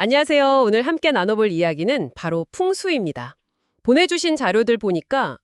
안녕하세요. 오늘 함께 나눠볼 이야기는 바로 풍수입니다. 보내주신 자료들 보니까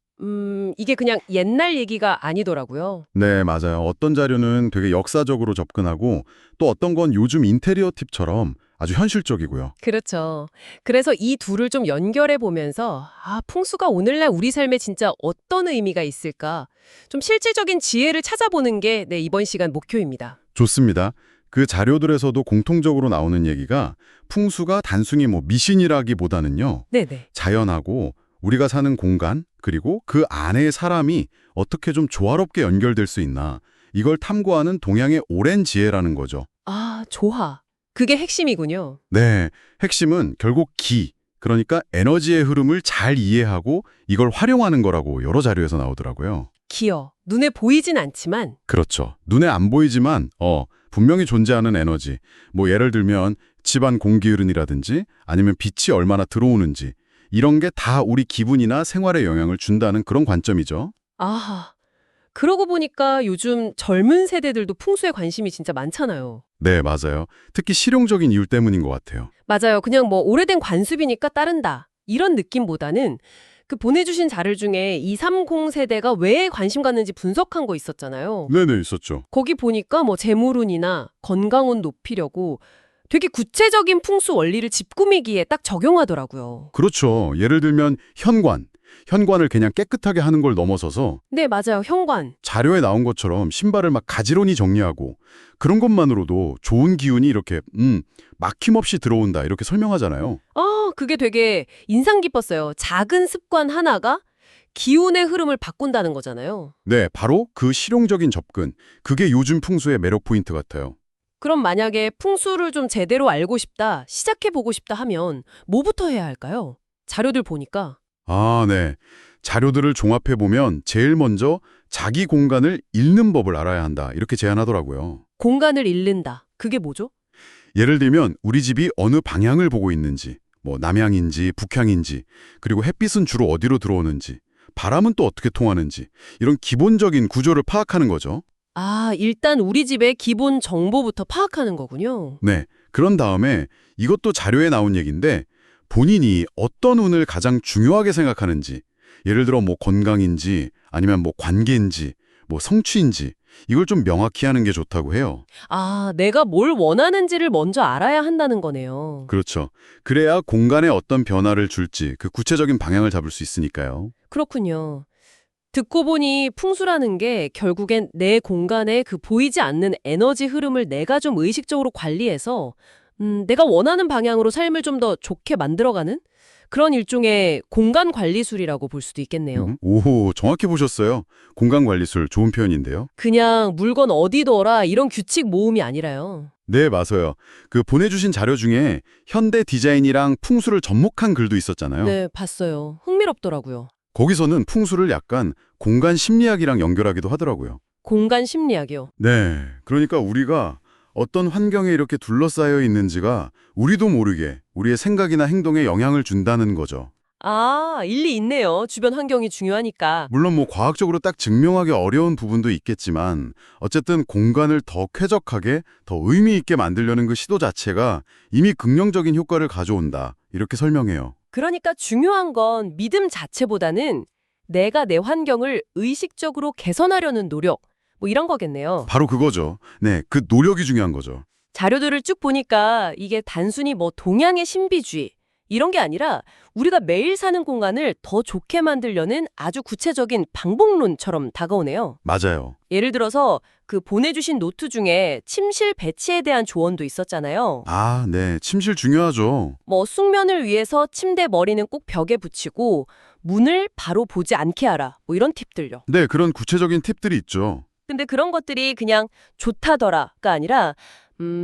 이게 그냥 옛날 얘기가 아니더라고요. 네, 맞아요. 어떤 자료는 되게 역사적으로 접근하고 또 어떤 건 요즘 인테리어 팁처럼 아주 현실적이고요. 그렇죠. 그래서 이 둘을 좀 연결해 보면서 풍수가 오늘날 우리 삶에 진짜 어떤 의미가 있을까? 좀 실질적인 지혜를 찾아보는 게 이번 시간 목표입니다. 좋습니다. 그 자료들에서도 공통적으로 나오는 얘기가 풍수가 단순히 미신이라기보다는요. 네네. 자연하고 우리가 사는 공간 그리고 그 안의 사람이 어떻게 좀 조화롭게 연결될 수 있나 이걸 탐구하는 동양의 오랜 지혜라는 거죠. 조화. 그게 핵심이군요. 네, 핵심은 결국 그러니까 에너지의 흐름을 잘 이해하고 이걸 활용하는 거라고 여러 자료에서 나오더라고요. 기어. 눈에 보이진 않지만 그렇죠. 눈에 안 보이지만 분명히 존재하는 에너지. 예를 들면 집안 공기 흐름이라든지 아니면 빛이 얼마나 들어오는지 이런 게 다 우리 기분이나 생활에 영향을 준다는 그런 관점이죠. 그러고 보니까 요즘 젊은 세대들도 풍수에 관심이 진짜 많잖아요. 네, 맞아요. 특히 실용적인 이유 때문인 것 같아요. 맞아요. 그냥 오래된 관습이니까 따른다. 이런 느낌보다는 그 보내주신 자료 중에 230 세대가 왜 관심 갖는지 분석한 거 있었잖아요. 네네, 있었죠. 거기 보니까 재물운이나 건강운 높이려고 되게 구체적인 풍수 원리를 집 꾸미기에 딱 적용하더라고요. 그렇죠. 예를 들면 현관을 그냥 깨끗하게 하는 걸 넘어서서 네, 맞아요. 현관. 자료에 나온 것처럼 신발을 가지런히 정리하고 그런 것만으로도 좋은 기운이 이렇게 막힘없이 들어온다 이렇게 설명하잖아요. 그게 되게 인상 깊었어요. 작은 습관 하나가 기운의 흐름을 바꾼다는 거잖아요. 네, 바로 그 실용적인 접근. 그게 요즘 풍수의 매력 포인트 같아요. 그럼 만약에 풍수를 좀 제대로 알고 싶다, 시작해보고 싶다 하면 뭐부터 해야 할까요? 자료들 보니까. 네. 자료들을 종합해보면 제일 먼저 자기 공간을 읽는 법을 알아야 한다 이렇게 제안하더라고요. 공간을 잃는다. 그게 뭐죠? 예를 들면 우리 집이 어느 방향을 보고 있는지, 남향인지 북향인지, 그리고 햇빛은 주로 어디로 들어오는지, 바람은 또 어떻게 통하는지 이런 기본적인 구조를 파악하는 거죠. 일단 우리 집의 기본 정보부터 파악하는 거군요. 네. 그런 다음에 이것도 자료에 나온 얘기인데 본인이 어떤 운을 가장 중요하게 생각하는지, 예를 들어 건강인지 아니면 관계인지, 성취인지 이걸 좀 명확히 하는 게 좋다고 해요. 내가 뭘 원하는지를 먼저 알아야 한다는 거네요. 그렇죠. 그래야 공간에 어떤 변화를 줄지 그 구체적인 방향을 잡을 수 있으니까요. 그렇군요. 듣고 보니 풍수라는 게 결국엔 내 공간에 그 보이지 않는 에너지 흐름을 내가 좀 의식적으로 관리해서 내가 원하는 방향으로 삶을 좀 더 좋게 만들어가는 그런 일종의 공간 관리술이라고 볼 수도 있겠네요. 오, 정확히 보셨어요. 공간 관리술 좋은 표현인데요. 그냥 물건 어디 둬라 이런 규칙 모음이 아니라요. 네, 맞아요. 그 보내주신 자료 중에 현대 디자인이랑 풍수를 접목한 글도 있었잖아요. 네, 봤어요. 흥미롭더라고요. 거기서는 풍수를 약간 공간 심리학이랑 연결하기도 하더라고요. 공간 심리학이요. 네, 그러니까 우리가 어떤 환경에 이렇게 둘러싸여 있는지가 우리도 모르게 우리의 생각이나 행동에 영향을 준다는 거죠. 일리 있네요. 주변 환경이 중요하니까. 물론 과학적으로 딱 증명하기 어려운 부분도 있겠지만 어쨌든 공간을 더 쾌적하게, 더 의미 있게 만들려는 그 시도 자체가 이미 긍정적인 효과를 가져온다. 이렇게 설명해요. 그러니까 중요한 건 믿음 자체보다는 내가 내 환경을 의식적으로 개선하려는 노력, 이런 거겠네요. 바로 그거죠. 네, 그 노력이 중요한 거죠. 자료들을 쭉 보니까 이게 단순히 동양의 신비주의 이런 게 아니라 우리가 매일 사는 공간을 더 좋게 만들려는 아주 구체적인 방법론처럼 다가오네요. 맞아요. 예를 들어서 그 보내주신 노트 중에 침실 배치에 대한 조언도 있었잖아요. 네, 침실 중요하죠. 숙면을 위해서 침대 머리는 꼭 벽에 붙이고 문을 바로 보지 않게 하라. 이런 팁들요. 네, 그런 구체적인 팁들이 있죠. 근데 그런 것들이 그냥 좋다더라가 아니라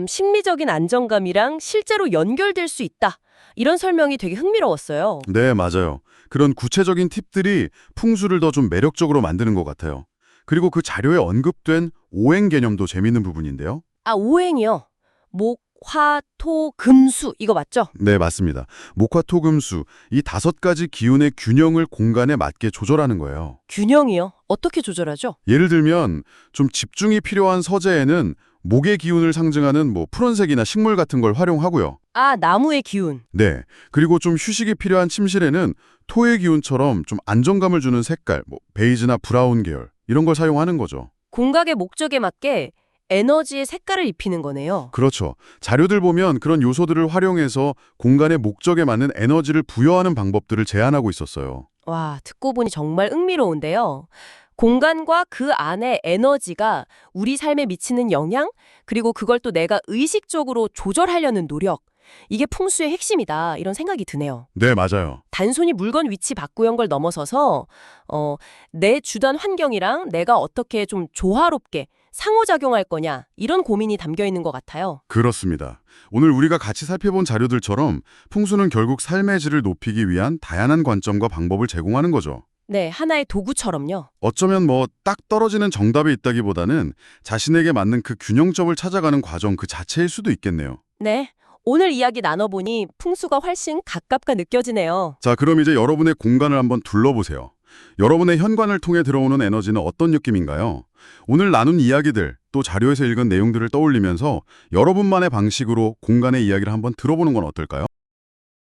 심리적인 안정감이랑 실제로 연결될 수 있다. 이런 설명이 되게 흥미로웠어요. 네, 맞아요. 그런 구체적인 팁들이 풍수를 더 좀 매력적으로 만드는 것 같아요. 그리고 그 자료에 언급된 오행 개념도 재밌는 부분인데요. 오행이요. 목, 화, 토, 금수 이거 맞죠? 네, 맞습니다. 목화토금수 이 5가지 기운의 균형을 공간에 맞게 조절하는 거예요. 균형이요? 어떻게 조절하죠? 예를 들면 좀 집중이 필요한 서재에는 목의 기운을 상징하는 뭐 푸른색이나 식물 같은 걸 활용하고요. 아, 나무의 기운. 네. 그리고 좀 휴식이 필요한 침실에는 토의 기운처럼 좀 안정감을 주는 색깔, 뭐 베이지나 브라운 계열 이런 걸 사용하는 거죠. 공간의 목적에 맞게 에너지의 색깔을 입히는 거네요. 그렇죠. 자료들 보면 그런 요소들을 활용해서 공간의 목적에 맞는 에너지를 부여하는 방법들을 제안하고 있었어요. 와, 듣고 보니 정말 흥미로운데요. 공간과 그 안의 에너지가 우리 삶에 미치는 영향, 그리고 그걸 또 내가 의식적으로 조절하려는 노력, 이게 풍수의 핵심이다, 이런 생각이 드네요. 네, 맞아요. 단순히 물건 위치 바꾸는 걸 넘어서서 내 주변 환경이랑 내가 어떻게 좀 조화롭게 상호작용할 거냐, 이런 고민이 담겨 있는 것 같아요. 그렇습니다. 오늘 우리가 같이 살펴본 자료들처럼 풍수는 결국 삶의 질을 높이기 위한 다양한 관점과 방법을 제공하는 거죠. 네, 하나의 도구처럼요. 어쩌면 뭐 딱 떨어지는 정답이 있다기보다는 자신에게 맞는 그 균형점을 찾아가는 과정 그 자체일 수도 있겠네요. 네, 오늘 이야기 나눠보니 풍수가 훨씬 가깝게 느껴지네요. 자, 그럼 이제 여러분의 공간을 한번 둘러보세요. 여러분의 현관을 통해 들어오는 에너지는 어떤 느낌인가요? 오늘 나눈 이야기들, 또 자료에서 읽은 내용들을 떠올리면서 여러분만의 방식으로 공간의 이야기를 한번 들어보는 건 어떨까요?